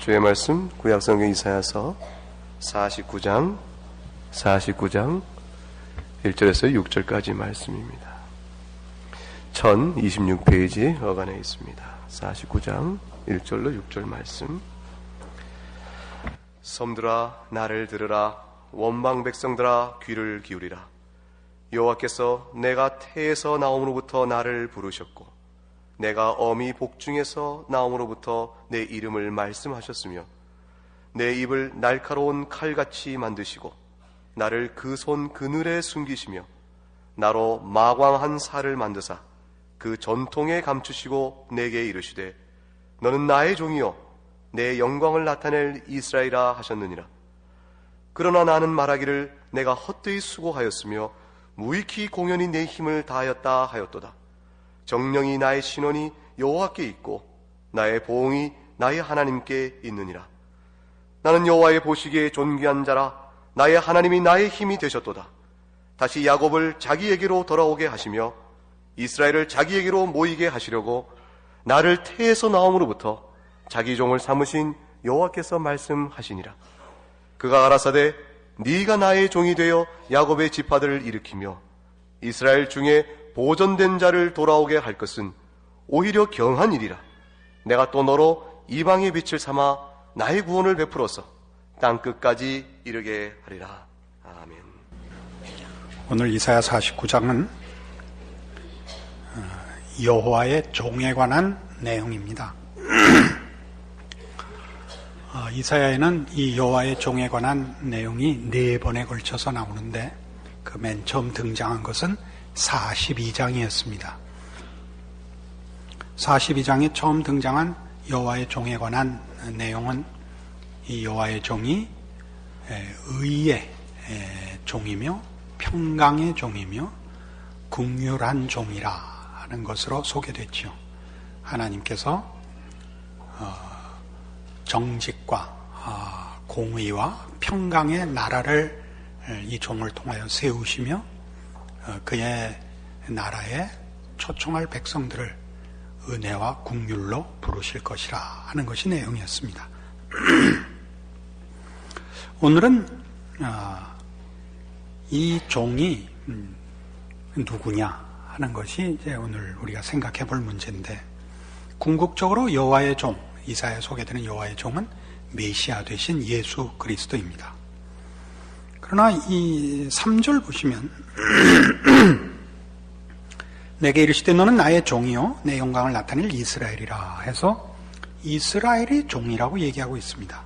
주의 말씀 구약성경 이사야서 49장 1절에서 6절까지 말씀입니다. 1026페이지 어간에 있습니다. 49장 1절로 6절 말씀. 섬들아 나를 들으라. 원방 백성들아 귀를 기울이라. 여호와께서 내가 태에서 나옴으로부터 나를 부르셨고 내가 어미 복중에서 나옴으로부터 내 이름을 말씀하셨으며 내 입을 날카로운 칼같이 만드시고 나를 그 손 그늘에 숨기시며 나로 마광한 살을 만드사 그 전통에 감추시고 내게 이르시되 너는 나의 종이요 내 영광을 나타낼 이스라엘이라 하셨느니라. 그러나 나는 말하기를 내가 헛되이 수고하였으며 무익히 공연히 내 힘을 다하였다 하였도다. 정령이 나의 신원이 여호와께 있고 나의 보응이 나의 하나님께 있느니라. 나는 여호와의 보시기에 존귀한 자라. 나의 하나님이 나의 힘이 되셨도다. 다시 야곱을 자기에게로 돌아오게 하시며 이스라엘을 자기에게로 모이게 하시려고 나를 태에서 나옴으로부터 자기 종을 삼으신 여호와께서 말씀하시니라. 그가 가라사대 네가 나의 종이 되어 야곱의 지파들을 일으키며 이스라엘 중에 보존된 자를 돌아오게 할 것은 오히려 경한 일이라. 내가 또 너로 이방의 빛을 삼아 나의 구원을 베풀어서 땅끝까지 이르게 하리라. 아멘. 오늘 이사야 49장은 여호와의 종에 관한 내용입니다. 이사야에는 이 여호와의 종에 관한 내용이 4번에 걸쳐서 나오는데 그 맨 처음 등장한 것은 42장이었습니다. 42장에 처음 등장한 여호와의 종에 관한 내용은 이 여호와의 종이 의의 종이며 평강의 종이며 긍휼한 종이라 하는 것으로 소개됐죠. 하나님께서 정직과 공의와 평강의 나라를 이 종을 통하여 세우시며 그의 나라에 초청할 백성들을 은혜와 긍휼로 부르실 것이라 하는 것이 내용이었습니다. 오늘은 이 종이 누구냐 하는 것이 이제 오늘 우리가 생각해 볼 문제인데, 궁극적으로 여호와의 종, 이사야에 소개되는 여호와의 종은 메시아 되신 예수 그리스도입니다. 그러나 이 3절 보시면 내게 이르시되 너는 나의 종이요 내 영광을 나타낼 이스라엘이라 해서 이스라엘이 종이라고 얘기하고 있습니다.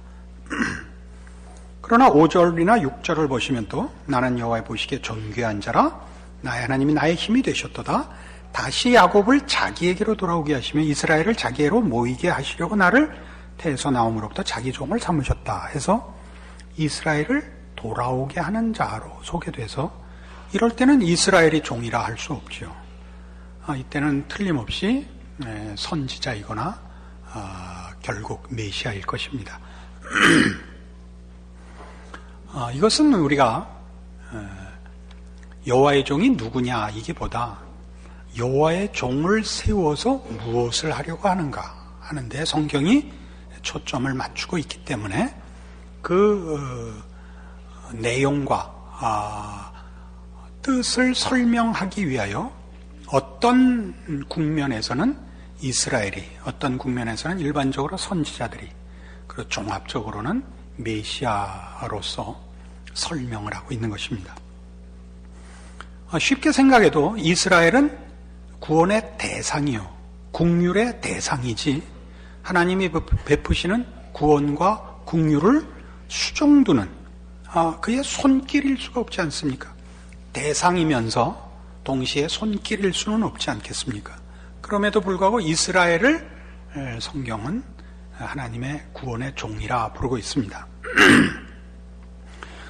그러나 5절이나 6절을 보시면 또 나는 여호와의 보시기에 존귀한 자라. 나의 하나님이 나의 힘이 되셨도다. 다시 야곱을 자기에게로 돌아오게 하시며 이스라엘을 자기에게로 모이게 하시려고 나를 태에서 나옴으로부터 자기 종을 삼으셨다 해서 이스라엘을 돌아오게 하는 자로 소개돼서, 이럴 때는 이스라엘이 종이라 할 수 없죠. 이때는 틀림없이 선지자이거나 결국 메시아일 것입니다. 이것은 우리가 여호와의 종이 누구냐 이기보다 여호와의 종을 세워서 무엇을 하려고 하는가 하는데 성경이 초점을 맞추고 있기 때문에 그 내용과 뜻을 설명하기 위하여 어떤 국면에서는 이스라엘이, 어떤 국면에서는 일반적으로 선지자들이, 그리고 종합적으로는 메시아로서 설명을 하고 있는 것입니다. 쉽게 생각해도 이스라엘은 구원의 대상이요, 긍휼의 대상이지 하나님이 베푸시는 구원과 긍휼을 수종두는 그의 손길일 수가 없지 않습니까? 대상이면서 동시에 손길일 수는 없지 않겠습니까? 그럼에도 불구하고 이스라엘을 성경은 하나님의 구원의 종이라 부르고 있습니다.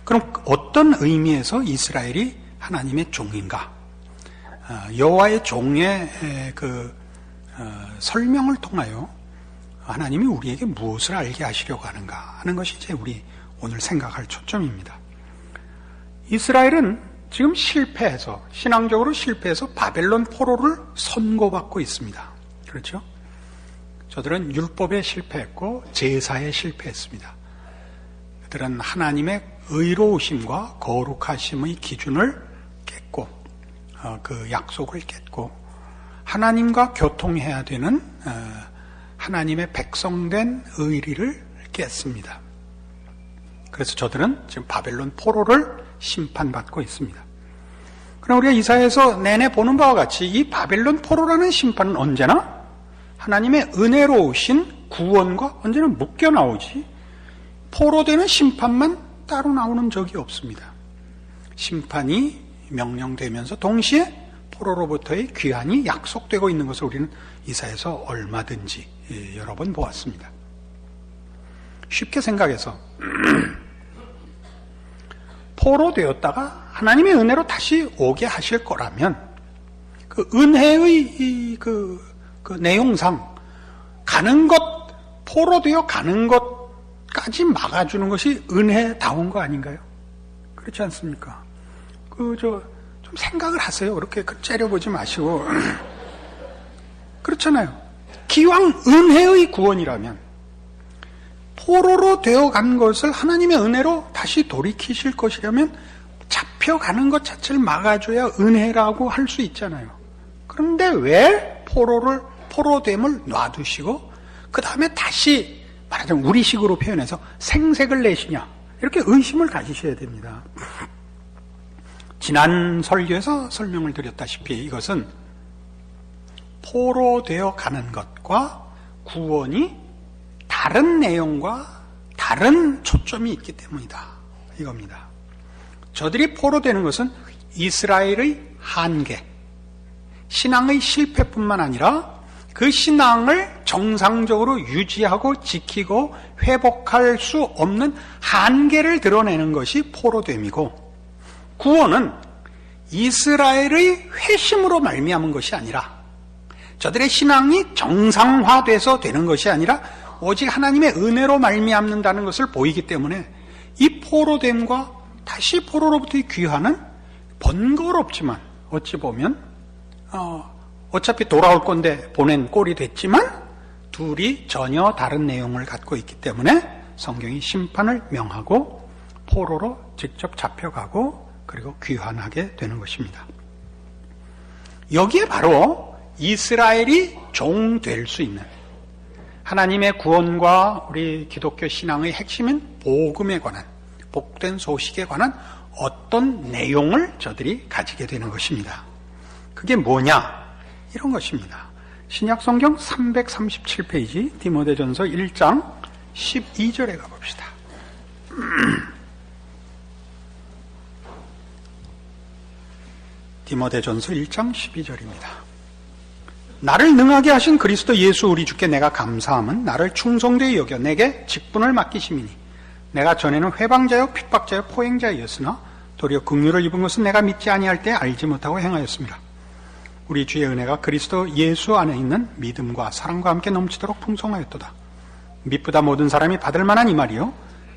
그럼 어떤 의미에서 이스라엘이 하나님의 종인가? 여호와의 종의 설명을 통하여 하나님이 우리에게 무엇을 알게 하시려고 하는가 하는 것이 이제 우리 오늘 생각할 초점입니다. 이스라엘은 지금 신앙적으로 실패해서 바벨론 포로를 선고받고 있습니다. 그렇죠? 저들은 율법에 실패했고 제사에 실패했습니다. 그들은 하나님의 의로우심과 거룩하심의 기준을 깼고 그 약속을 깼고 하나님과 교통해야 되는 하나님의 백성된 의리를 깼습니다. 그래서 저들은 지금 바벨론 포로를 심판받고 있습니다. 그럼 우리가 이사야에서 내내 보는 바와 같이 이 바벨론 포로라는 심판은 언제나 하나님의 은혜로우신 구원과 언제나 묶여 나오지 포로되는 심판만 따로 나오는 적이 없습니다. 심판이 명령되면서 동시에 포로로부터의 귀환이 약속되고 있는 것을 우리는 이사야에서 얼마든지 여러 번 보았습니다. 쉽게 생각해서 포로되었다가 하나님의 은혜로 다시 오게 하실 거라면 그 은혜의 그 내용상 가는 것, 포로되어 가는 것까지 막아주는 것이 은혜다운 거 아닌가요? 그렇지 않습니까? 좀 생각을 하세요. 그렇게 째려보지 마시고. 그렇잖아요. 기왕 은혜의 구원이라면 포로로 되어간 것을 하나님의 은혜로 다시 돌이키실 것이라면 잡혀가는 것 자체를 막아줘야 은혜라고 할 수 있잖아요. 그런데 왜 포로됨을 놔두시고 그 다음에 다시 말하자면 우리식으로 표현해서 생색을 내시냐, 이렇게 의심을 가지셔야 됩니다. 지난 설교에서 설명을 드렸다시피 이것은 포로되어 가는 것과 구원이 다른 내용과 다른 초점이 있기 때문이다, 이겁니다. 저들이 포로되는 것은 이스라엘의 한계, 신앙의 실패뿐만 아니라 그 신앙을 정상적으로 유지하고 지키고 회복할 수 없는 한계를 드러내는 것이 포로됨이고, 구원은 이스라엘의 회심으로 말미암은 것이 아니라 저들의 신앙이 정상화돼서 되는 것이 아니라 오직 하나님의 은혜로 말미암는다는 것을 보이기 때문에 이 포로됨과 다시 포로로부터의 귀환은 번거롭지만 어찌 보면 어차피 돌아올 건데 보낸 꼴이 됐지만 둘이 전혀 다른 내용을 갖고 있기 때문에 성경이 심판을 명하고 포로로 직접 잡혀가고 그리고 귀환하게 되는 것입니다. 여기에 바로 이스라엘이 종 될 수 있는 하나님의 구원과 우리 기독교 신앙의 핵심인 복음에 관한, 복된 소식에 관한 어떤 내용을 저들이 가지게 되는 것입니다. 그게 뭐냐? 이런 것입니다. 신약 성경 337페이지 디모데전서 1장 12절에 가봅시다. 디모데전서 1장 12절입니다. 나를 능하게 하신 그리스도 예수 우리 주께 내가 감사함은 나를 충성되이 여겨 내게 직분을 맡기심이니 내가 전에는 회방자요 핍박자요 포행자였으나 도리어 긍휼을 입은 것은 내가 믿지 아니할 때 알지 못하고 행하였습니다. 우리 주의 은혜가 그리스도 예수 안에 있는 믿음과 사랑과 함께 넘치도록 풍성하였도다. 미쁘다 모든 사람이 받을 만한 이 말이요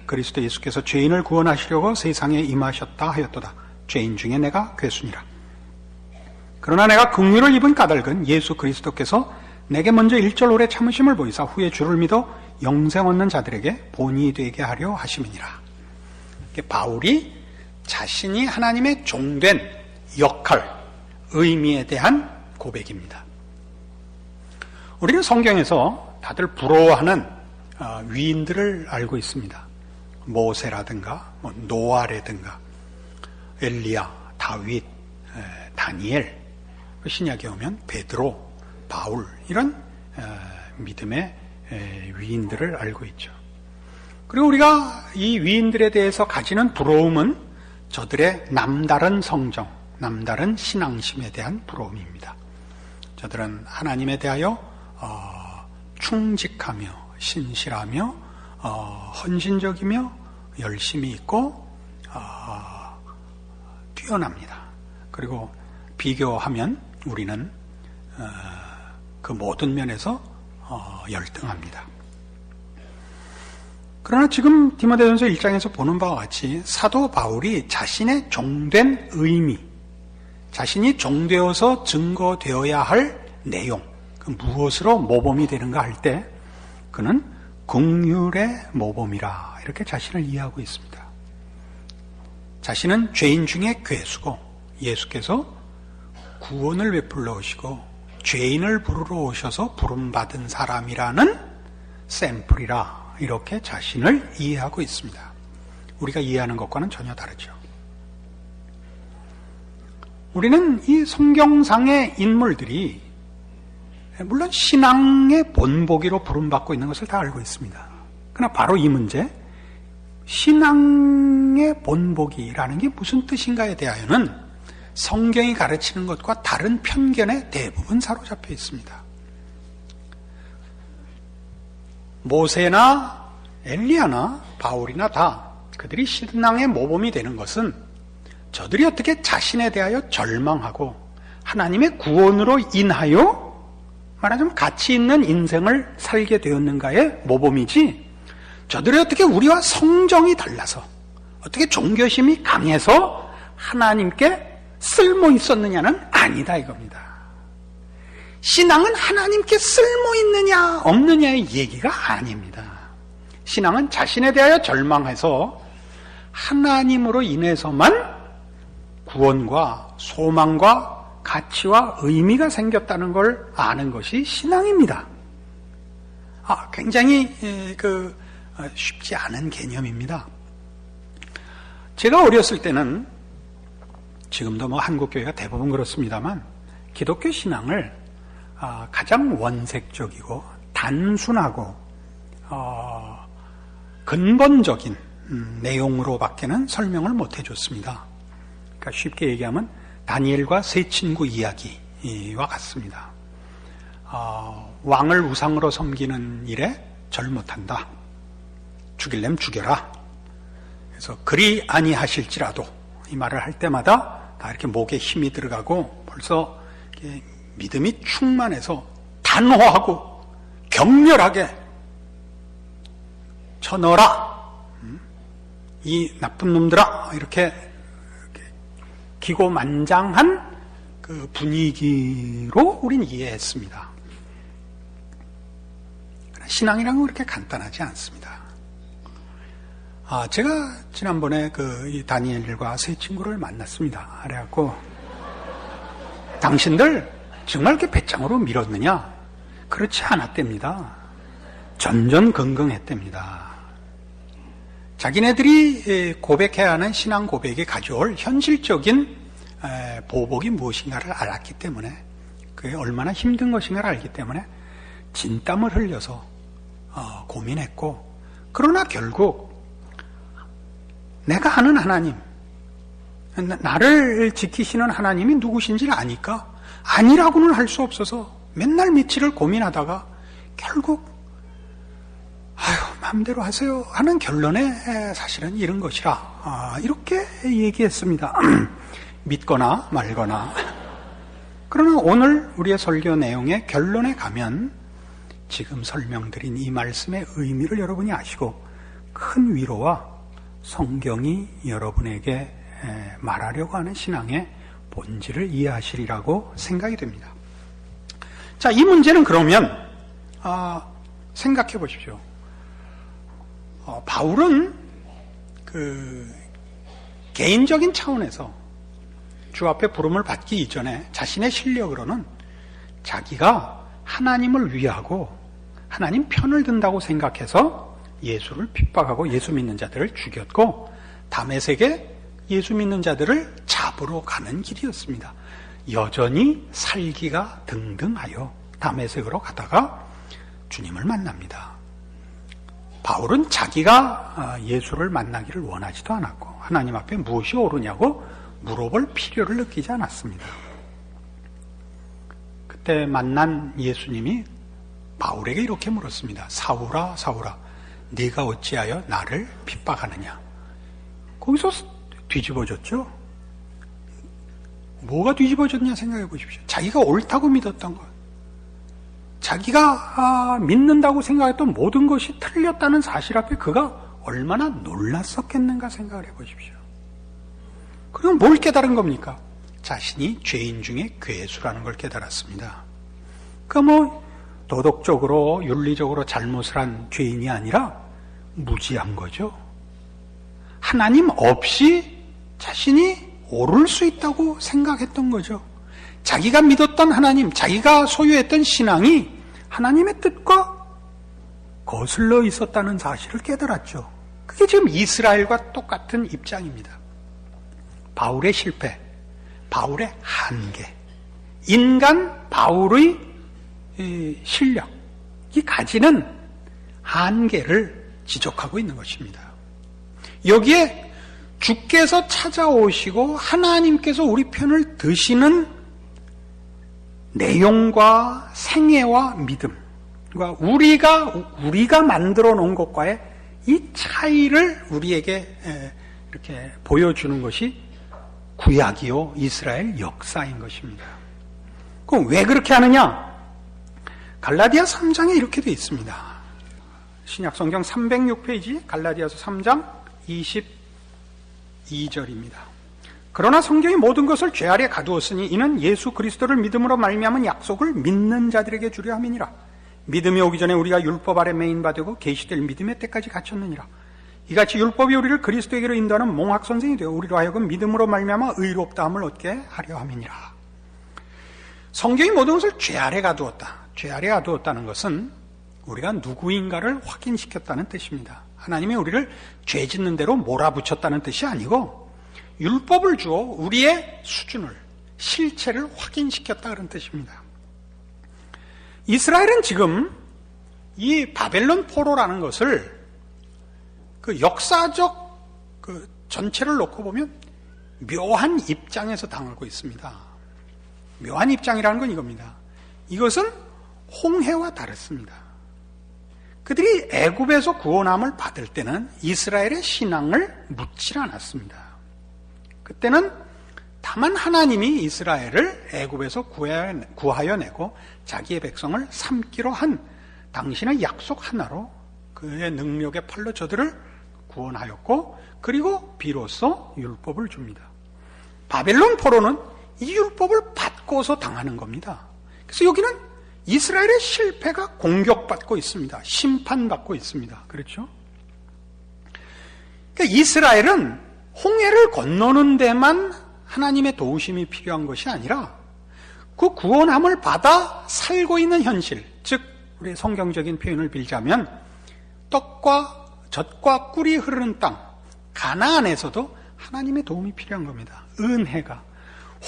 그리스도 예수께서 죄인을 구원하시려고 세상에 임하셨다 하였도다. 죄인 중에 내가 괴순이라. 그러나 내가 긍휼을 입은 까닭은 예수 그리스도께서 내게 먼저 일절 오래 참으심을 보이사 후에 주를 믿어 영생 얻는 자들에게 본이 되게 하려 하심이니라. 바울이 자신이 하나님의 종된 역할, 의미에 대한 고백입니다. 우리는 성경에서 다들 부러워하는 위인들을 알고 있습니다. 모세라든가 노아라든가 엘리야, 다윗, 다니엘, 신약에 오면 베드로, 바울, 이런 믿음의 위인들을 알고 있죠. 그리고 우리가 이 위인들에 대해서 가지는 부러움은 저들의 남다른 성정, 남다른 신앙심에 대한 부러움입니다. 저들은 하나님에 대하여 충직하며 신실하며 헌신적이며 열심히 있고 뛰어납니다. 그리고 비교하면 우리는 그 모든 면에서 열등합니다. 그러나 지금 디모데전서 1장에서 보는 바와 같이 사도 바울이 자신의 종된 의미, 자신이 종되어서 증거되어야 할 내용, 그 무엇으로 모범이 되는가 할 때 그는 긍휼의 모범이라 이렇게 자신을 이해하고 있습니다. 자신은 죄인 중에 괴수고 예수께서 구원을 베풀러 오시고 죄인을 부르러 오셔서 부름받은 사람이라는 샘플이라 이렇게 자신을 이해하고 있습니다. 우리가 이해하는 것과는 전혀 다르죠. 우리는 이 성경상의 인물들이 물론 신앙의 본보기로 부름받고 있는 것을 다 알고 있습니다. 그러나 바로 이 문제, 신앙의 본보기라는 게 무슨 뜻인가에 대하여는 성경이 가르치는 것과 다른 편견에 대부분 사로잡혀 있습니다. 모세나 엘리야나 바울이나 다 그들이 신앙의 모범이 되는 것은 저들이 어떻게 자신에 대하여 절망하고 하나님의 구원으로 인하여 말하자면 가치 있는 인생을 살게 되었는가의 모범이지, 저들이 어떻게 우리와 성정이 달라서 어떻게 종교심이 강해서 하나님께 쓸모 있었느냐는 아니다 이겁니다. 신앙은 하나님께 쓸모 있느냐 없느냐의 얘기가 아닙니다. 신앙은 자신에 대하여 절망해서 하나님으로 인해서만 구원과 소망과 가치와 의미가 생겼다는 걸 아는 것이 신앙입니다. 굉장히 쉽지 않은 개념입니다. 제가 어렸을 때는, 지금도 한국 교회가 대부분 그렇습니다만, 기독교 신앙을 가장 원색적이고 단순하고 근본적인 내용으로밖에는 설명을 못 해줬습니다. 그러니까 쉽게 얘기하면 다니엘과 세 친구 이야기와 같습니다. 왕을 우상으로 섬기는 일에 절 못한다. 죽일래면 죽여라. 그래서 그리 아니하실지라도 이 말을 할 때마다 다 이렇게 목에 힘이 들어가고 벌써 믿음이 충만해서 단호하고 격렬하게 쳐넣어라. 이 나쁜 놈들아. 이렇게 기고만장한 그 분위기로 우린 이해했습니다. 신앙이란 건 그렇게 간단하지 않습니다. 제가 지난번에 이 다니엘과 세 친구를 만났습니다. 그래갖고 당신들 정말 이렇게 배짱으로 밀었느냐? 그렇지 않았답니다. 전전긍긍했답니다. 자기네들이 고백해야 하는 신앙 고백이 가져올 현실적인 보복이 무엇인가를 알았기 때문에, 그게 얼마나 힘든 것인가를 알기 때문에 진땀을 흘려서 고민했고, 그러나 결국 내가 아는 하나님, 나를 지키시는 하나님이 누구신지를 아니까 아니라고는 할 수 없어서 맨날 며칠을 고민하다가 결국 마음대로 하세요 하는 결론에 사실은 이른 것이라 이렇게 얘기했습니다. 믿거나 말거나. 그러나 오늘 우리의 설교 내용의 결론에 가면 지금 설명드린 이 말씀의 의미를 여러분이 아시고 큰 위로와 성경이 여러분에게 말하려고 하는 신앙의 본질을 이해하시리라고 생각이 됩니다. 자, 이 문제는 그러면 생각해 보십시오. 바울은 개인적인 차원에서 주 앞에 부름을 받기 이전에 자신의 실력으로는 자기가 하나님을 위하고 하나님 편을 든다고 생각해서 예수를 핍박하고 예수 믿는 자들을 죽였고, 다메섹에 예수 믿는 자들을 잡으러 가는 길이었습니다. 여전히 살기가 등등하여 다메섹으로 가다가 주님을 만납니다. 바울은 자기가 예수를 만나기를 원하지도 않았고 하나님 앞에 무엇이 옳으냐고 물어볼 필요를 느끼지 않았습니다. 그때 만난 예수님이 바울에게 이렇게 물었습니다. 사울아, 사울아, 네가 어찌하여 나를 핍박하느냐? 거기서 뒤집어졌죠. 뭐가 뒤집어졌냐 생각해 보십시오. 자기가 옳다고 믿었던 것, 자기가 믿는다고 생각했던 모든 것이 틀렸다는 사실 앞에 그가 얼마나 놀랐었겠는가 생각을 해보십시오. 그럼 뭘 깨달은 겁니까? 자신이 죄인 중에 괴수라는 걸 깨달았습니다. 도덕적으로 윤리적으로 잘못을 한 죄인이 아니라 무지한 거죠. 하나님 없이 자신이 오를 수 있다고 생각했던 거죠. 자기가 믿었던 하나님, 자기가 소유했던 신앙이 하나님의 뜻과 거슬러 있었다는 사실을 깨달았죠. 그게 지금 이스라엘과 똑같은 입장입니다. 바울의 실패, 바울의 한계, 인간 바울의 실력이 가지는 한계를 지적하고 있는 것입니다. 여기에 주께서 찾아오시고 하나님께서 우리 편을 드시는 내용과 생애와 믿음과 우리가 만들어 놓은 것과의 이 차이를 우리에게 이렇게 보여주는 것이 구약이요 이스라엘 역사인 것입니다. 그럼 왜 그렇게 하느냐? 갈라디아 3장에 이렇게 되어 있습니다. 신약성경 306페이지 갈라디아서 3장 22절입니다. 그러나 성경이 모든 것을 죄 아래 가두었으니 이는 예수 그리스도를 믿음으로 말미암은 약속을 믿는 자들에게 주려 함이니라. 믿음이 오기 전에 우리가 율법 아래 매인바 되고 계시될 믿음의 때까지 갇혔느니라. 이같이 율법이 우리를 그리스도에게로 인도하는 몽학선생이 되어 우리로 하여금 믿음으로 말미암아 의롭다함을 얻게 하려 함이니라. 성경이 모든 것을 죄 아래 가두었다. 죄 아래 가두었다는 것은 우리가 누구인가를 확인시켰다는 뜻입니다. 하나님이 우리를 죄 짓는 대로 몰아붙였다는 뜻이 아니고 율법을 주어 우리의 수준을, 실체를 확인시켰다 그런 뜻입니다. 이스라엘은 지금 이 바벨론 포로라는 것을 그 역사적 그 전체를 놓고 보면 묘한 입장에서 당하고 있습니다. 묘한 입장이라는 건 이겁니다. 이것은 홍해와 다릅니다. 그들이 애굽에서 구원함을 받을 때는 이스라엘의 신앙을 묻지 않았습니다. 그때는 다만 하나님이 이스라엘을 애굽에서 구하여 내고 자기의 백성을 삼기로 한 당신의 약속 하나로 그의 능력의 팔로 저들을 구원하였고 그리고 비로소 율법을 줍니다. 바벨론 포로는 이 율법을 받고서 당하는 겁니다. 그래서 여기는 이스라엘의 실패가 공격받고 있습니다. 심판받고 있습니다. 그렇죠? 그러니까 이스라엘은 홍해를 건너는 데만 하나님의 도우심이 필요한 것이 아니라 그 구원함을 받아 살고 있는 현실, 즉 우리 성경적인 표현을 빌자면 떡과 젖과 꿀이 흐르는 땅, 가나안에서도 하나님의 도움이 필요한 겁니다. 은혜가.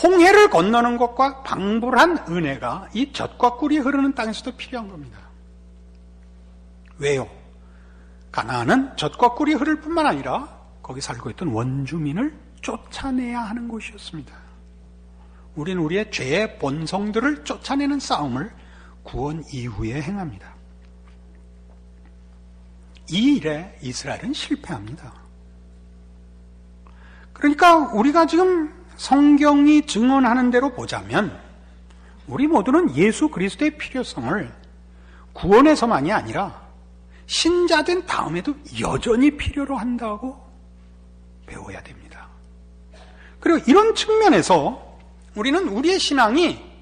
홍해를 건너는 것과 방불한 은혜가 이 젖과 꿀이 흐르는 땅에서도 필요한 겁니다. 왜요? 가나안은 젖과 꿀이 흐를 뿐만 아니라 거기 살고 있던 원주민을 쫓아내야 하는 곳이었습니다. 우리는 우리의 죄의 본성들을 쫓아내는 싸움을 구원 이후에 행합니다. 이 일에 이스라엘은 실패합니다. 그러니까 우리가 지금 성경이 증언하는 대로 보자면 우리 모두는 예수 그리스도의 필요성을 구원에서만이 아니라 신자된 다음에도 여전히 필요로 한다고 배워야 됩니다. 그리고 이런 측면에서 우리는 우리의 신앙이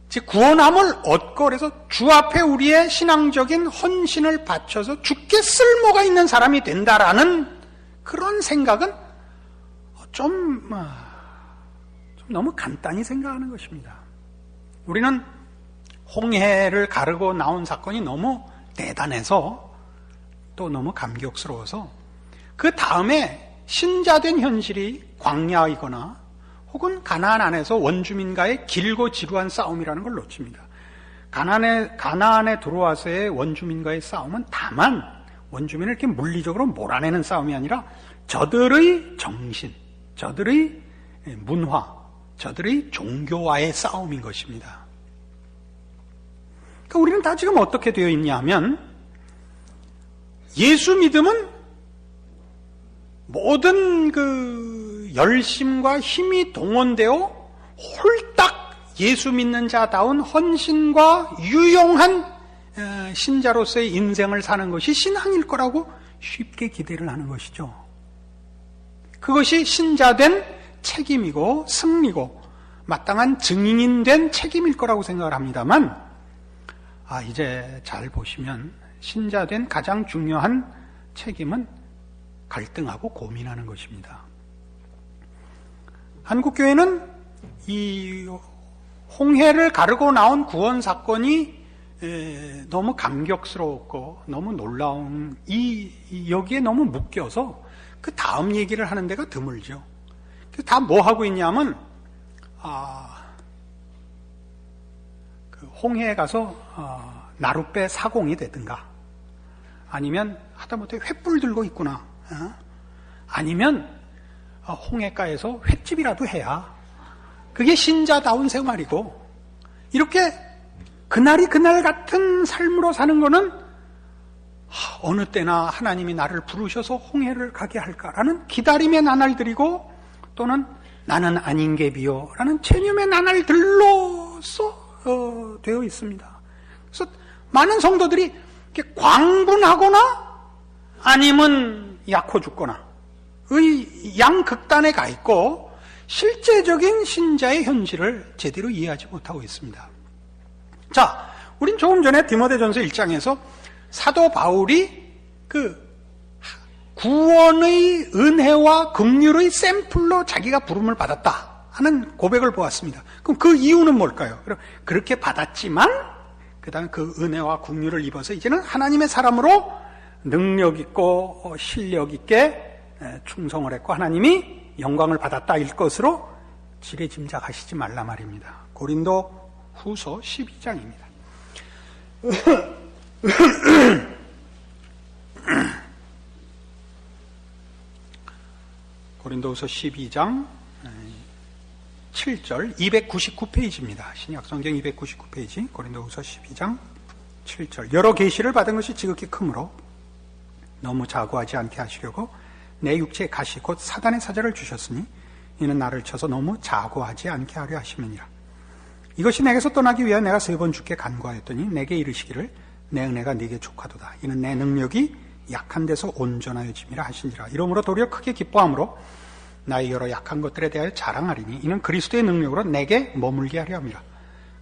즉 구원함을 얻고 그래서 주 앞에 우리의 신앙적인 헌신을 바쳐서 주께 쓸모가 있는 사람이 된다라는 그런 생각은 좀 너무 간단히 생각하는 것입니다. 우리는 홍해를 가르고 나온 사건이 너무 대단해서 또 너무 감격스러워서 그 다음에 신자된 현실이 광야이거나 혹은 가나안 안에서 원주민과의 길고 지루한 싸움이라는 걸 놓칩니다. 가나안에 들어와서의 원주민과의 싸움은 다만 원주민을 이렇게 물리적으로 몰아내는 싸움이 아니라 저들의 정신, 저들의 문화, 저들의 종교와의 싸움인 것입니다. 그러니까 우리는 다 지금 어떻게 되어 있냐 하면 예수 믿음은 모든 그 열심과 힘이 동원되어 홀딱 예수 믿는 자다운 헌신과 유용한 신자로서의 인생을 사는 것이 신앙일 거라고 쉽게 기대를 하는 것이죠. 그것이 신자된 책임이고 승리고 마땅한 증인이 된 책임일 거라고 생각을 합니다만, 이제 잘 보시면 신자된 가장 중요한 책임은 갈등하고 고민하는 것입니다. 한국교회는 이 홍해를 가르고 나온 구원 사건이 너무 감격스러웠고 너무 놀라운 여기에 너무 묶여서 그 다음 얘기를 하는 데가 드물죠. 다 뭐 하고 있냐면 그 홍해에 가서 나룻배 사공이 되든가, 아니면 하다못해 횃불 들고 있구나, 아니면 홍해가에서 횟집이라도 해야 그게 신자다운 생활이고, 이렇게 그날이 그날 같은 삶으로 사는 거는 어느 때나 하나님이 나를 부르셔서 홍해를 가게 할까라는 기다림의 나날들이고, 또는 나는 아닌 게 비요 라는 체념의 나날들로서 되어 있습니다. 그래서 많은 성도들이 이렇게 광분하거나 아니면 약호 죽거나 의 양극단에 가 있고, 실제적인 신자의 현실을 제대로 이해하지 못하고 있습니다. 자, 우린 조금 전에 디모데전서 1장에서 사도 바울이 그 구원의 은혜와 긍휼의 샘플로 자기가 부름을 받았다 하는 고백을 보았습니다. 그럼 그 이유는 뭘까요? 그렇게 받았지만 그 다음에 그 은혜와 긍휼을 입어서 이제는 하나님의 사람으로 능력 있고 실력 있게 충성을 했고 하나님이 영광을 받았다 일 것으로 지레짐작하시지 말라 말입니다. 고린도 후서 12장입니다. 고린도후서 12장 7절 299페이지입니다. 신약성경 299페이지 고린도후서 12장 7절. 여러 계시를 받은 것이 지극히 크므로 너무 자고하지 않게 하시려고 내 육체에 가시 곧 사단의 사자를 주셨으니 이는 나를 쳐서 너무 자고하지 않게 하려 하심이니라. 이것이 내게서 떠나기 위하여 내가 3번 주께 간구하였더니 내게 이르시기를 내 은혜가 네게 족하도다. 이는 내 능력이 약한 데서 온전하여짐이라 하시니라. 이러므로 도리어 크게 기뻐함으로 나의 여러 약한 것들에 대하여 자랑하리니 이는 그리스도의 능력으로 내게 머물게 하려 함이라.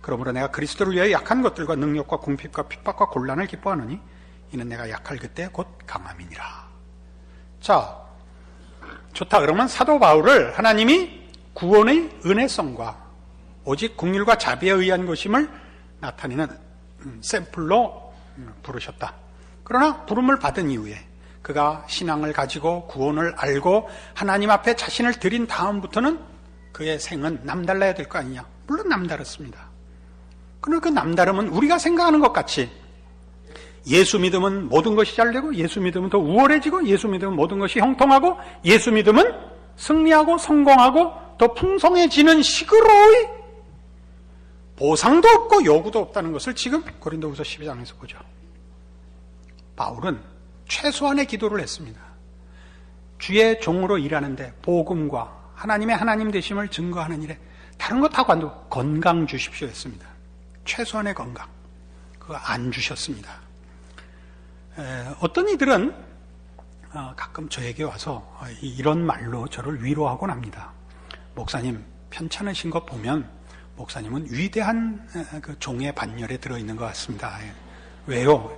그러므로 내가 그리스도를 위하여 약한 것들과 능력과 궁핍과 핍박과 곤란을 기뻐하노니 이는 내가 약할 그때 곧 강함이니라. 자, 좋다. 그러면 사도 바울을 하나님이 구원의 은혜성과 오직 긍휼과 자비에 의한 것임을 나타내는 샘플로 부르셨다. 그러나 부름을 받은 이후에 그가 신앙을 가지고 구원을 알고 하나님 앞에 자신을 드린 다음부터는 그의 생은 남달라야 될 거 아니냐? 물론 남다릅니다. 그러나 그 남다름은 우리가 생각하는 것 같이 예수 믿으면 모든 것이 잘 되고, 예수 믿으면 더 우월해지고, 예수 믿으면 모든 것이 형통하고, 예수 믿으면 승리하고 성공하고 더 풍성해지는 식으로의 보상도 없고 요구도 없다는 것을 지금 고린도후서 12장에서 보죠. 바울은 최소한의 기도를 했습니다. 주의 종으로 일하는데 복음과 하나님의 하나님 되심을 증거하는 일에 다른 거 다 관두 건강 주십시오 했습니다. 최소한의 건강, 그거 안 주셨습니다. 어떤 이들은 가끔 저에게 와서 이런 말로 저를 위로하곤 합니다. 목사님, 편찮으신 거 보면 목사님은 위대한 그 종의 반열에 들어있는 것 같습니다. 왜요?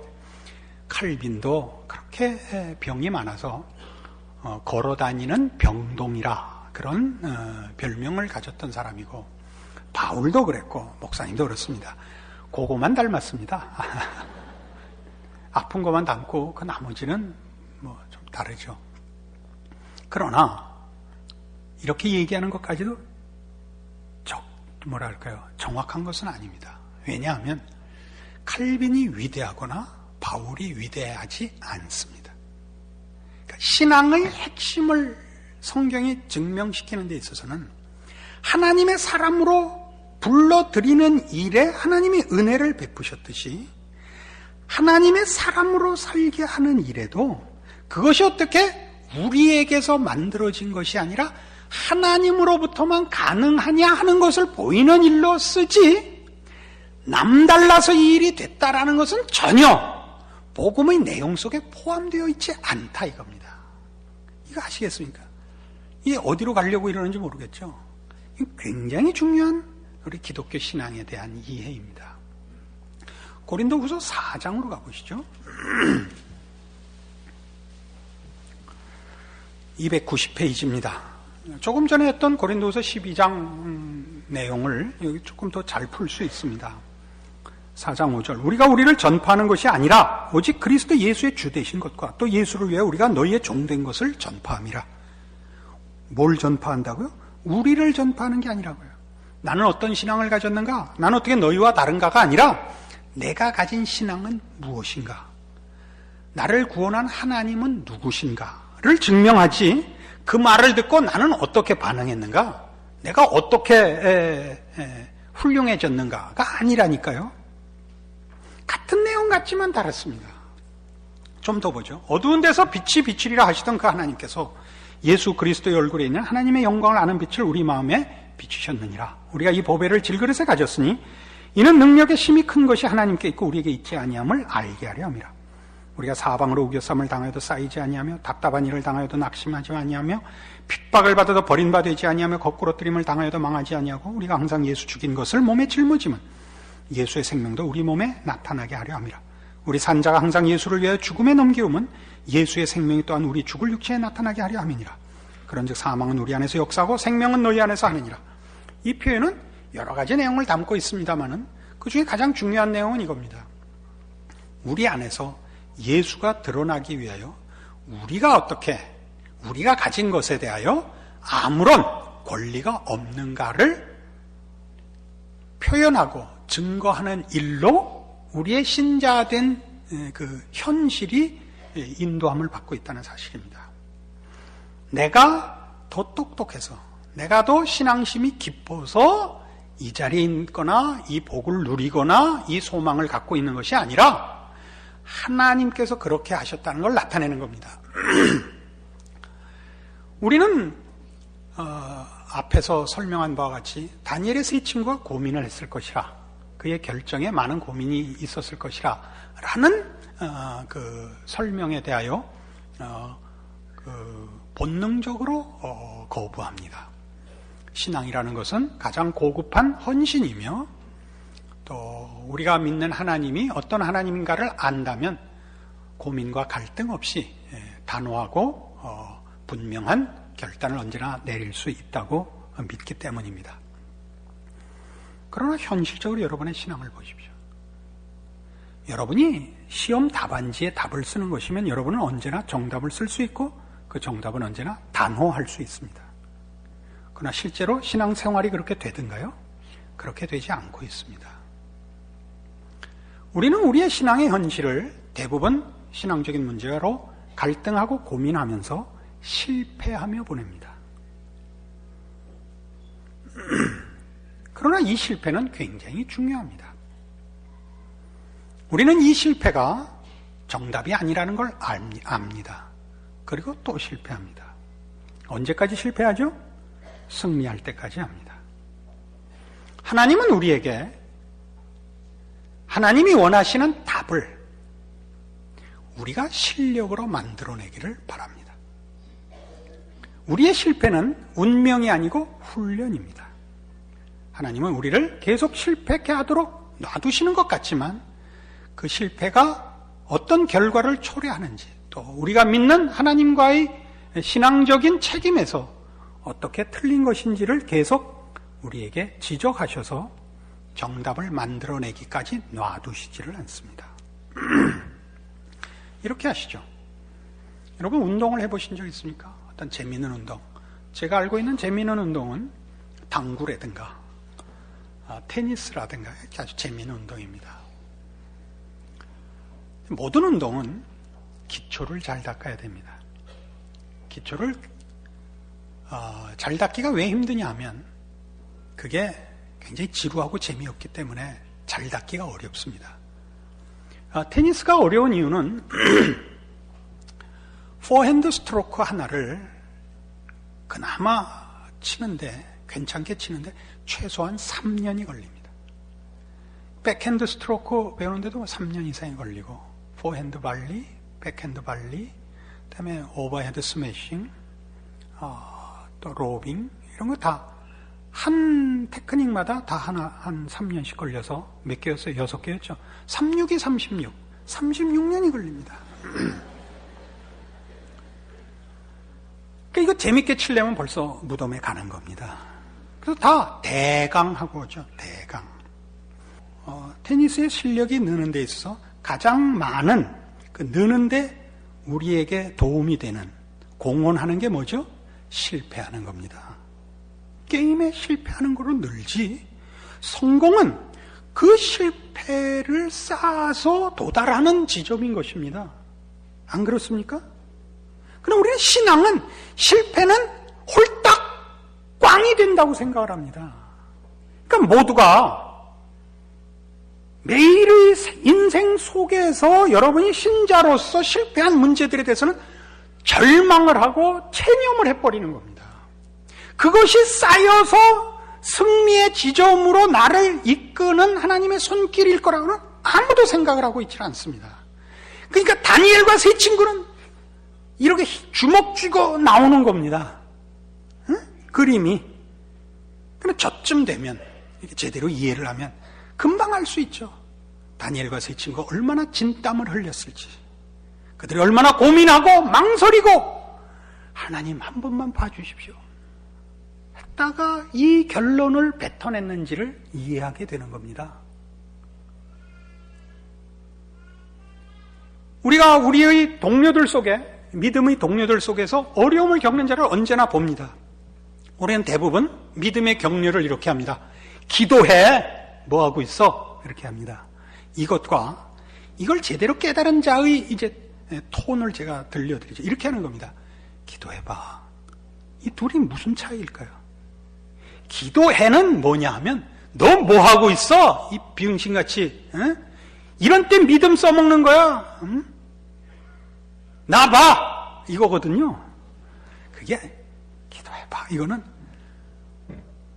칼빈도 그렇게 병이 많아서 걸어다니는 병동이라 그런 별명을 가졌던 사람이고, 바울도 그랬고 목사님도 그렇습니다. 그거만 닮았습니다. 아픈 것만 닮고 그 나머지는 뭐 좀 다르죠. 그러나 이렇게 얘기하는 것까지도 정확한 것은 아닙니다. 왜냐하면 칼빈이 위대하거나 바울이 위대하지 않습니다. 그러니까 신앙의 핵심을 성경이 증명시키는 데 있어서는 하나님의 사람으로 불러들이는 일에 하나님이 은혜를 베푸셨듯이 하나님의 사람으로 살게 하는 일에도 그것이 어떻게 우리에게서 만들어진 것이 아니라 하나님으로부터만 가능하냐 하는 것을 보이는 일로 쓰지, 남달라서 이 일이 됐다라는 것은 전혀 복음의 내용 속에 포함되어 있지 않다 이겁니다. 이거 아시겠습니까? 이게 어디로 가려고 이러는지 모르겠죠. 굉장히 중요한 우리 기독교 신앙에 대한 이해입니다. 고린도후서 4장으로 가보시죠. 290페이지입니다. 조금 전에 했던 고린도후서 12장 내용을 여기 조금 더 잘 풀 수 있습니다. 4장 5절. 우리가 우리를 전파하는 것이 아니라 오직 그리스도 예수의 주 되신 것과 또 예수를 위해 우리가 너희의 종된 것을 전파함이라. 뭘 전파한다고요? 우리를 전파하는 게 아니라고요. 나는 어떤 신앙을 가졌는가? 나는 어떻게 너희와 다른가가 아니라 내가 가진 신앙은 무엇인가? 나를 구원한 하나님은 누구신가를 증명하지, 그 말을 듣고 나는 어떻게 반응했는가? 내가 어떻게 훌륭해졌는가가 아니라니까요. 같은 내용 같지만 다릅니다. 좀 더 보죠. 어두운 데서 빛이 비추리라 하시던 그 하나님께서 예수 그리스도의 얼굴에 있는 하나님의 영광을 아는 빛을 우리 마음에 비추셨느니라. 우리가 이 보배를 질그릇에 가졌으니 이는 능력의 힘이 큰 것이 하나님께 있고 우리에게 있지 아니함을 알게 하려 함이라. 우리가 사방으로 우겨쌈을 당하여도 쌓이지 아니하며 답답한 일을 당하여도 낙심하지 아니하며 핍박을 받아도 버림받지 아니하며 거꾸로뜨림을 당하여도 망하지 아니하고 우리가 항상 예수 죽인 것을 몸에 짊어지면 예수의 생명도 우리 몸에 나타나게 하려 함이라. 우리 산자가 항상 예수를 위하여 죽음에 넘기움은 예수의 생명이 또한 우리 죽을 육체에 나타나게 하려 함이니라. 그런즉 사망은 우리 안에서 역사하고 생명은 너희 안에서 하느니라. 이 표현은 여러 가지 내용을 담고 있습니다만은 그 중에 가장 중요한 내용은 이겁니다. 우리 안에서 예수가 드러나기 위하여 우리가 가진 것에 대하여 아무런 권리가 없는가를 표현하고 증거하는 일로 우리의 신자된 그 현실이 인도함을 받고 있다는 사실입니다. 내가 더 똑똑해서, 내가 더 신앙심이 깊어서 이 자리에 있거나 이 복을 누리거나 이 소망을 갖고 있는 것이 아니라 하나님께서 그렇게 하셨다는 걸 나타내는 겁니다. 우리는 앞에서 설명한 바와 같이 다니엘의 세 친구가 고민을 했을 것이라, 그의 결정에 많은 고민이 있었을 것이라 라는 그 설명에 대하여 본능적으로 거부합니다. 신앙이라는 것은 가장 고급한 헌신이며 또 우리가 믿는 하나님이 어떤 하나님인가를 안다면 고민과 갈등 없이 단호하고 분명한 결단을 언제나 내릴 수 있다고 믿기 때문입니다. 그러나 현실적으로 여러분의 신앙을 보십시오. 여러분이 시험 답안지에 답을 쓰는 것이면 여러분은 언제나 정답을 쓸 수 있고 그 정답은 언제나 단호할 수 있습니다. 그러나 실제로 신앙생활이 그렇게 되던가요? 그렇게 되지 않고 있습니다. 우리는 우리의 신앙의 현실을 대부분 신앙적인 문제로 갈등하고 고민하면서 실패하며 보냅니다. 그러나 이 실패는 굉장히 중요합니다. 우리는 이 실패가 정답이 아니라는 걸 압니다. 그리고 또 실패합니다. 언제까지 실패하죠? 승리할 때까지 합니다. 하나님은 우리에게 하나님이 원하시는 답을 우리가 실력으로 만들어내기를 바랍니다. 우리의 실패는 운명이 아니고 훈련입니다. 하나님은 우리를 계속 실패케 하도록 놔두시는 것 같지만 그 실패가 어떤 결과를 초래하는지, 또 우리가 믿는 하나님과의 신앙적인 책임에서 어떻게 틀린 것인지를 계속 우리에게 지적하셔서 정답을 만들어내기까지 놔두시지를 않습니다. 이렇게 하시죠. 여러분 운동을 해보신 적 있습니까? 어떤 재미있는 운동. 제가 알고 있는 재미있는 운동은 당구라든가 테니스라든가 이렇게 아주 재미있는 운동입니다. 모든 운동은 기초를 잘 닦아야 됩니다. 기초를 잘 닦기가 왜 힘드냐 하면 그게 굉장히 지루하고 재미없기 때문에 잘 닦기가 어렵습니다. 테니스가 어려운 이유는 포핸드 스트로크 하나를 그나마 치는데, 괜찮게 치는데 최소한 3년이 걸립니다. 백핸드 스트로크 배우는데도 3년 이상이 걸리고, 포핸드 발리, 백핸드 발리, 그다음에 오버헤드 스매싱, 또 로빙, 이런 거 다 한 테크닉마다 다 한 3년씩 걸려서 몇 개였어요? 6개였죠. 36이 36. 36년이 걸립니다. 그러니까 이거 재밌게 치려면 벌써 무덤에 가는 겁니다. 그래서 다 대강하고 오죠. 대강. 테니스의 실력이 느는 데 있어서 가장 많은 그 느는데 우리에게 도움이 되는 공헌하는 게 뭐죠? 실패하는 겁니다. 게임에 실패하는 거로 늘지 성공은 그 실패를 쌓아서 도달하는 지점인 것입니다. 안 그렇습니까? 그럼 우리는 신앙은 실패는 홀딱 꽝이 된다고 생각을 합니다. 그러니까 모두가 매일의 인생 속에서 여러분이 신자로서 실패한 문제들에 대해서는 절망을 하고 체념을 해버리는 겁니다. 그것이 쌓여서 승리의 지점으로 나를 이끄는 하나님의 손길일 거라고는 아무도 생각을 하고 있지 않습니다. 그러니까 다니엘과 세 친구는 이렇게 주먹 쥐고 나오는 겁니다. 응? 그림이. 그럼 저쯤 되면 이렇게 제대로 이해를 하면 금방 알 수 있죠. 다니엘과 세 친구가 얼마나 진땀을 흘렸을지, 그들이 얼마나 고민하고 망설이고 하나님 한 번만 봐주십시오 했다가 이 결론을 뱉어냈는지를 이해하게 되는 겁니다. 우리가 우리의 동료들 속에, 믿음의 동료들 속에서 어려움을 겪는 자를 언제나 봅니다. 우리는 대부분 믿음의 격려를 이렇게 합니다. 기도해. 뭐 하고 있어? 이렇게 합니다. 이것과 이걸 제대로 깨달은 자의 이제 톤을 제가 들려드리죠. 이렇게 하는 겁니다. 기도해봐. 이 둘이 무슨 차이일까요? 기도해는 뭐냐 하면 너 뭐 하고 있어? 이 비응신같이. 응? 이런 때 믿음 써먹는 거야. 응? 나 봐. 이거거든요. 그게 기도해봐. 이거는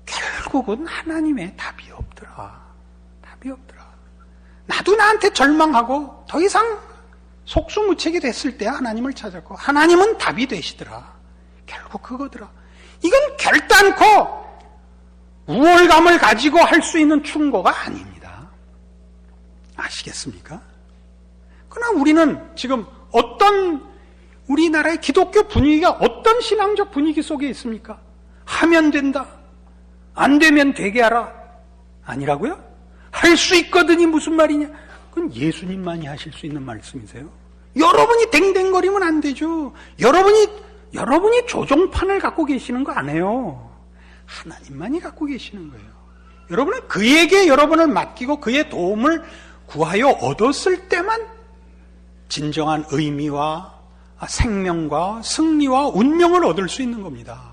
결국은 하나님의 답이 없더라. 답이 없더라. 나도 나한테 절망하고 더 이상 속수무책이 됐을 때 하나님을 찾았고 하나님은 답이 되시더라. 결국 그거더라. 이건 결단코 우월감을 가지고 할 수 있는 충고가 아닙니다. 아시겠습니까? 그러나 우리는 지금 어떤 우리나라의 기독교 분위기가 어떤 신앙적 분위기 속에 있습니까? 하면 된다. 안 되면 되게 하라. 아니라고요? 할 수 있거든이 무슨 말이냐? 그건 예수님만이 하실 수 있는 말씀이세요. 여러분이 댕댕거리면 안 되죠. 여러분이 조종판을 갖고 계시는 거 아니에요. 하나님만이 갖고 계시는 거예요. 여러분은 그에게 여러분을 맡기고 그의 도움을 구하여 얻었을 때만 진정한 의미와 생명과 승리와 운명을 얻을 수 있는 겁니다.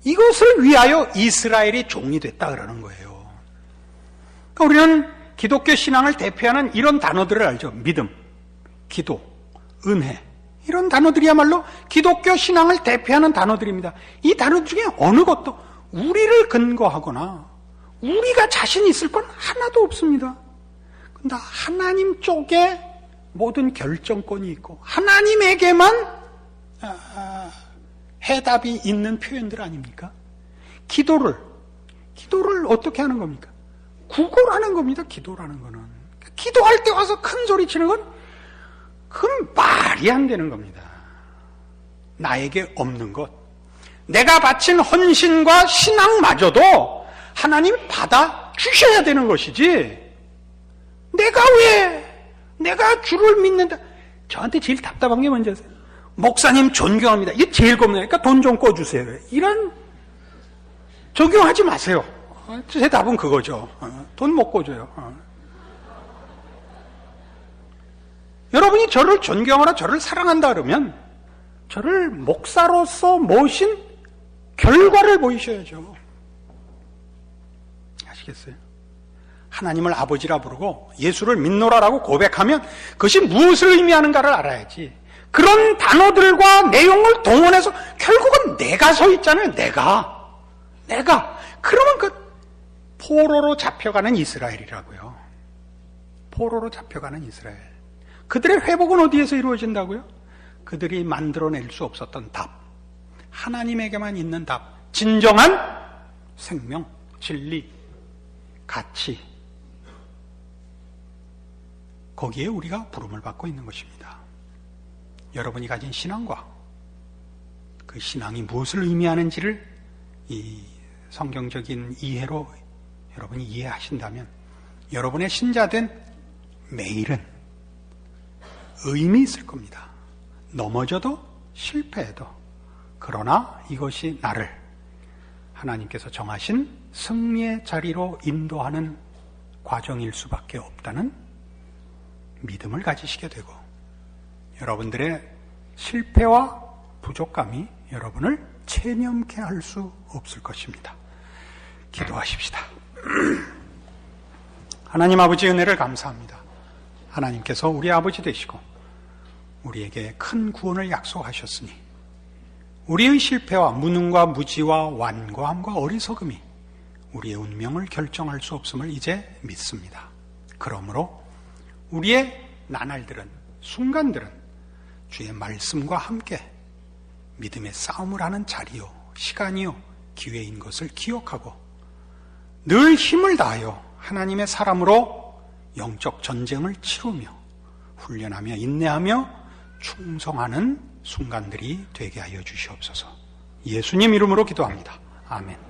이것을 위하여 이스라엘이 종이 됐다 그러는 거예요. 그러니까 우리는 기독교 신앙을 대표하는 이런 단어들을 알죠. 믿음, 기도, 은혜. 이런 단어들이야말로 기독교 신앙을 대표하는 단어들입니다. 이 단어 중에 어느 것도 우리를 근거하거나 우리가 자신 있을 건 하나도 없습니다. 근데 하나님 쪽에 모든 결정권이 있고 하나님에게만 해답이 있는 표현들 아닙니까? 기도를 어떻게 하는 겁니까? 구걸하는 겁니다. 기도라는 거는. 기도할 때 와서 큰 소리 치는 건 그건 말이 안 되는 겁니다. 나에게 없는 것, 내가 바친 헌신과 신앙마저도 하나님 받아 주셔야 되는 것이지, 내가 주를 믿는다. 저한테 제일 답답한 게 뭔지 아세요? 목사님 존경합니다. 이게 제일 겁나니까 돈 좀 꿔주세요. 이런 존경하지 마세요. 제 답은 그거죠. 돈 못 꿔줘요. 여러분이 저를 존경하라, 저를 사랑한다 그러면 저를 목사로서 모신 결과를 보이셔야죠. 아시겠어요? 하나님을 아버지라 부르고 예수를 믿노라라고 고백하면 그것이 무엇을 의미하는가를 알아야지. 그런 단어들과 내용을 동원해서 결국은 내가 서 있잖아요. 내가. 그러면 그 포로로 잡혀가는 이스라엘이라고요. 포로로 잡혀가는 이스라엘. 그들의 회복은 어디에서 이루어진다고요? 그들이 만들어낼 수 없었던 답. 하나님에게만 있는 답. 진정한 생명, 진리, 가치, 거기에 우리가 부름을 받고 있는 것입니다. 여러분이 가진 신앙과 그 신앙이 무엇을 의미하는지를 이 성경적인 이해로 여러분이 이해하신다면 여러분의 신자된 매일은 의미 있을 겁니다. 넘어져도 실패해도. 그러나 이것이 나를 하나님께서 정하신 승리의 자리로 인도하는 과정일 수밖에 없다는 믿음을 가지시게 되고, 여러분들의 실패와 부족감이 여러분을 체념케 할 수 없을 것입니다. 기도하십시다. 하나님 아버지, 은혜를 감사합니다. 하나님께서 우리 아버지 되시고 우리에게 큰 구원을 약속하셨으니 우리의 실패와 무능과 무지와 완고함과 어리석음이 우리의 운명을 결정할 수 없음을 이제 믿습니다. 그러므로 우리의 나날들은, 순간들은 주의 말씀과 함께 믿음의 싸움을 하는 자리요, 시간이요, 기회인 것을 기억하고 늘 힘을 다하여 하나님의 사람으로 영적 전쟁을 치르며 훈련하며 인내하며 충성하는 순간들이 되게 하여 주시옵소서. 예수님 이름으로 기도합니다. 아멘.